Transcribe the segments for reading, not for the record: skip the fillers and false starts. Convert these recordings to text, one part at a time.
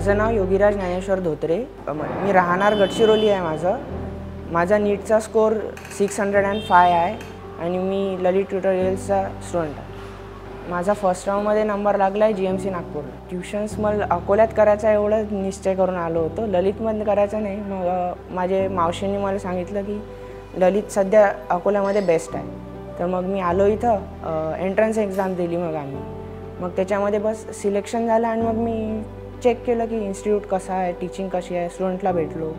माझं नाव योगीराज ज्ञानेश्वर धोत्रे. मी राहणार गडचिरोली आहे. माझा नीटचा स्कोर 605 आहे आणि मी ललित ट्युटोरियल्सचा स्टुडंट आहे. माझा फर्स्ट राऊंडमध्ये नंबर लागला आहे GMC नागपूर. ट्युशन्स मला अकोल्यात करायचा एवढं निश्चय करून आलो होतो, ललितमध्ये करायचं नाही. मग माझे मावशींनी मला सांगितलं की ललित सध्या अकोल्यामध्ये बेस्ट आहे. तर मग मी आलो इथं, एंट्रन्स एक्झाम दिली. मग त्याच्यामध्ये बस सिलेक्शन झालं आणि मग मी चेक केलं की इन्स्टिट्यूट कसं आहे, टीचिंग कशी आहे, स्टुडंटला भेटलो.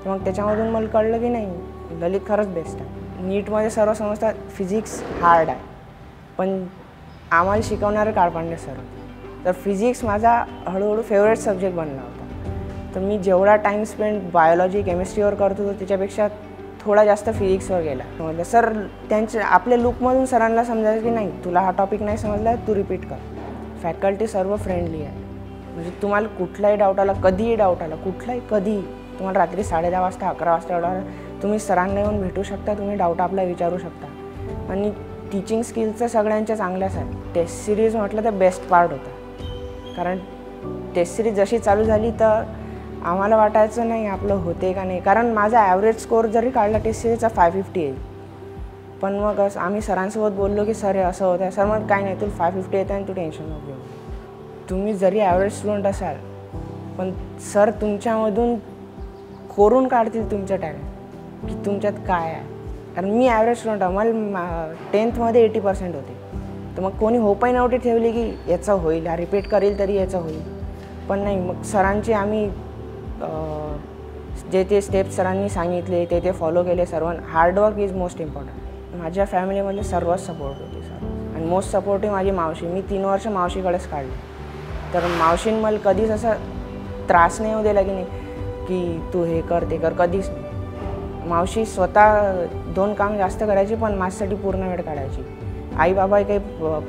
तर मग त्याच्यामधून मला कळलं की नाही, ललित खरंच बेस्ट आहे. नीटमध्ये सर्व समजतात फिजिक्स हार्ड आहे, पण आम्हाला शिकवणारे काळपांडे सर होते. तर फिजिक्स माझा हळूहळू फेवरेट सब्जेक्ट बनला होता. तर मी जेवढा टाईम स्पेंड बायोलॉजी केमिस्ट्रीवर करत होतो त्याच्यापेक्षा थोडा जास्त फिजिक्सवर गेला. म्हणजे सर त्यांच्या आपल्या लुकमधून सरांना समजायचं की नाही, तुला हा टॉपिक नाही समजला तू रिपीट कर. फॅकल्टी सर्व फ्रेंडली आहे. म्हणजे तुम्हाला कुठलाही डाऊट आला, कधीही डाऊट आला, कधीही तुम्हाला रात्री 10:30 वाजता 11 वाजता डाऊट आला, तुम्ही सरांना येऊन भेटू शकता, तुम्ही डाऊट आपला विचारू शकता. आणि टीचिंग स्किलचं सगळ्यांच्या चांगल्याच आहे. टेस्ट सिरीज म्हटलं तर बेस्ट पार्ट होता, कारण टेस्ट सिरीज जशी चालू झाली तर आम्हाला वाटायचं नाही आपलं होते का नाही, कारण माझा ॲव्हरेज स्कोर जरी काढला टेस्ट सिरीजचा 550 येईल. पण मग आम्ही सरांसोबत बोललो की सर हे असं होतं आहे. सर मग काय नाही, तुला 550 येतं आणि तू टेन्शन नको घेऊ. तुम्ही जरी ॲव्हरेज स्टुडंट असाल पण सर तुमच्यामधून खोरून काढतील तुमचं टॅलेंट की तुमच्यात काय आहे. कारण मी ॲव्हरेज स्टुडंट आहे, मला 10th मध्ये 80% होते. तर मग कोणी होपही नव्हती ठेवली की याचं होईल, हा रिपीट करेल तरी याचं होईल. पण नाही, मग सरांची आम्ही जे ते स्टेप्स सरांनी सांगितले ते फॉलो केले. Hard work is most important. माझ्या फॅमिलीमध्ये सर्वच सपोर्ट होते सर, आणि मोस्ट सपोर्टिव्ह माझी मावशी. मी 3 वर्ष मावशीकडेच काढले. तर मावशीने मला कधीच असा त्रास नाही होऊ दिला की नाही की तू हे कर ते कर, कधीच नाही. मावशी स्वतः 2 काम जास्त करायची पण माझ्यासाठी पूर्ण वेळ काढायची. आई बाबा काही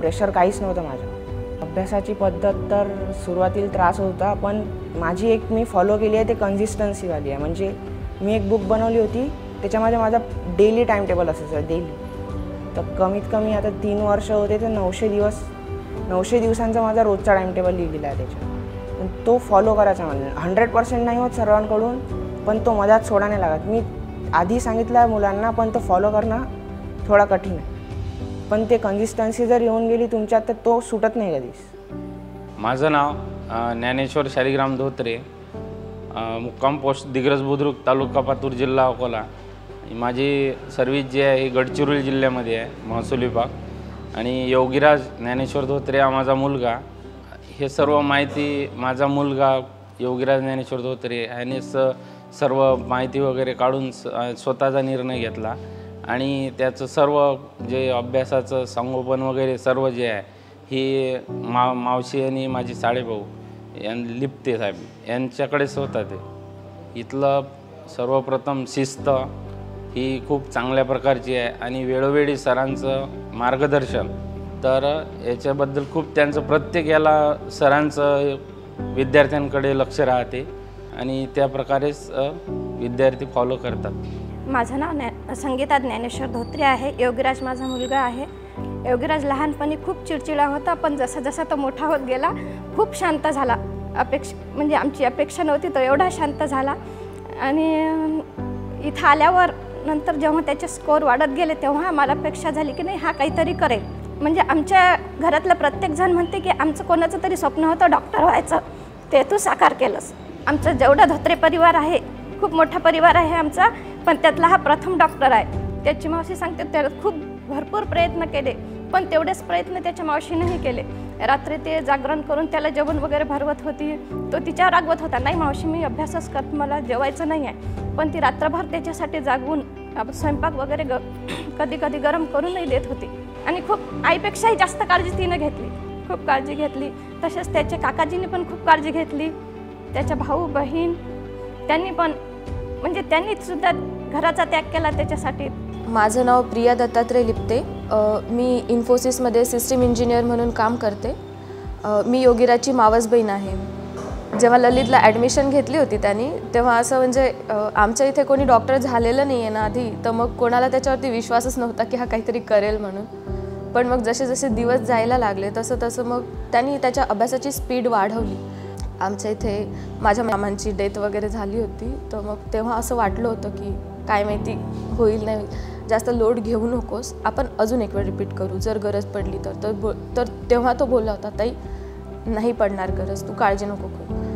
प्रेशर काहीच नव्हतं माझं. अभ्यासाची पद्धत तर सुरुवातीला त्रास होता, पण माझी एक मी फॉलो केली आहे ते कन्सिस्टन्सीवाली आहे. म्हणजे मी एक बुक बनवली होती, त्याच्यामध्ये माझा डेली टाईम टेबल असायचं डेली. तर कमीत कमी आता 3 वर्ष होते तर 900 दिवसांचा माझा रोजचा टाईम टेबल लिहिलेला आहे त्याच्यात. पण तो फॉलो करायचा म्हणजे 100% नाही होत सर्वांकडून, पण तो मधात सोडा नाही लागत. मी आधी सांगितलं आहे मुलांना, पण तो फॉलो करणं थोडा कठीण आहे. पण ते कन्सिस्टन्सी जर येऊन गेली तुमच्यात तर तो सुटत नाही कधीच. माझं नाव ज्ञानेश्वर शालिग्राम धोत्रे, मुक्काम पोस्ट दिग्रस बुद्रुक, तालुका पातूर, जिल्हा अकोला. माझी सर्व्हिस जी आहे ही गडचिरोली जिल्ह्यामध्ये आहे, महसूल विभाग. आणि योगीराज ज्ञानेश्वर धोत्रे हा माझा मुलगा. हे सर्व माहिती माझा मुलगा योगीराज ज्ञानेश्वर धोत्रे ह्याने सर्व माहिती वगैरे काढून स्वतःचा निर्णय घेतला. आणि त्याचं सर्व जे अभ्यासाचं संगोपन वगैरे सर्व जे आहे ही मावशी आणि माझी साडेभाऊ लिप्ते साहेब यांच्याकडेच होता. ते इथलं सर्वप्रथम शिस्त ही खूप चांगल्या प्रकारची आहे आणि वेळोवेळी सरांचं मार्गदर्शन. तर याच्याबद्दल खूप त्यांचं प्रत्येक याला सरांचं विद्यार्थ्यांकडे लक्ष राहते आणि त्या प्रकारेच विद्यार्थी फॉलो करतात. माझं नाव संगीता ज्ञानेश्वर धोत्रे आहे. योगीराज माझा मुलगा आहे. योगीराज लहानपणी खूप चिडचिडा होता, पण जसा जसा तो मोठा होत गेला खूप शांत झाला. म्हणजे आमची अपेक्षा नव्हती तो एवढा शांत झाला. आणि इथं आल्यावर नंतर जेव्हा त्याचे स्कोर वाढत गेले तेव्हा आम्हाला अपेक्षा झाली की नाही हा काहीतरी करेल. म्हणजे आमच्या घरातलं प्रत्येकजण म्हणते की आमचं कोणाचं तरी स्वप्न होतं डॉक्टर व्हायचं, ते तू साकार केलंस. आमचं जेवढा धोत्रे परिवार आहे खूप मोठा परिवार आहे आमचा, पण त्यातला हा प्रथम डॉक्टर आहे. त्याची मावशी सांगते त्याला खूप भरपूर प्रयत्न केले, पण तेवढेच प्रयत्न त्याच्या मावशीनेही केले. रात्री ते जागरण करून त्याला जेवण वगैरे भरवत होती. तो तिच्यावर रागवत होता, नाही मावशी मी अभ्यासच करत, मला जेवायचं नाही आहे. पण ती रात्रभर त्याच्यासाठी जागवून स्वयंपाक वगैरे कधी कधी गरम करूनही देत होती. आणि खूप आईपेक्षाही जास्त काळजी तिनं घेतली, खूप काळजी घेतली. तसेच त्याच्या काकाजीने पण खूप काळजी घेतली. त्याच्या भाऊ बहीण त्यांनी पण, म्हणजे त्यांनी सुद्धा घराचा त्याग केला त्याच्यासाठी. माझं नाव प्रिया दत्तात्रय लिप्ते. मी इन्फोसिसमध्ये सिस्टीम इंजिनियर म्हणून काम करते. मी योगीराजची मावस बहीण आहे. जेव्हा ललितला ॲडमिशन घेतली होती त्यांनी, तेव्हा असं म्हणजे आमच्या इथे कोणी डॉक्टर झालेलं नाही आहे ना आधी, तर मग कोणाला त्याच्यावरती विश्वासच नव्हता की हा काहीतरी करेल म्हणून. पण मग जसे जसे दिवस जायला लागले तसं तसं मग त्यांनी त्याच्या अभ्यासाची स्पीड वाढवली. आमच्या इथे माझ्या मामांची डेथ वगैरे झाली होती, तर मग तेव्हा असं वाटलं होतं की काय माहिती होईल नाही होईल, जास्त लोड घेऊ नकोस, आपण अजून एक वेळ रिपीट करू, जर गरज पडली तर तेव्हा तो बोलला होता, ताई नाही पडणार गरज, तू काळजी नको करू.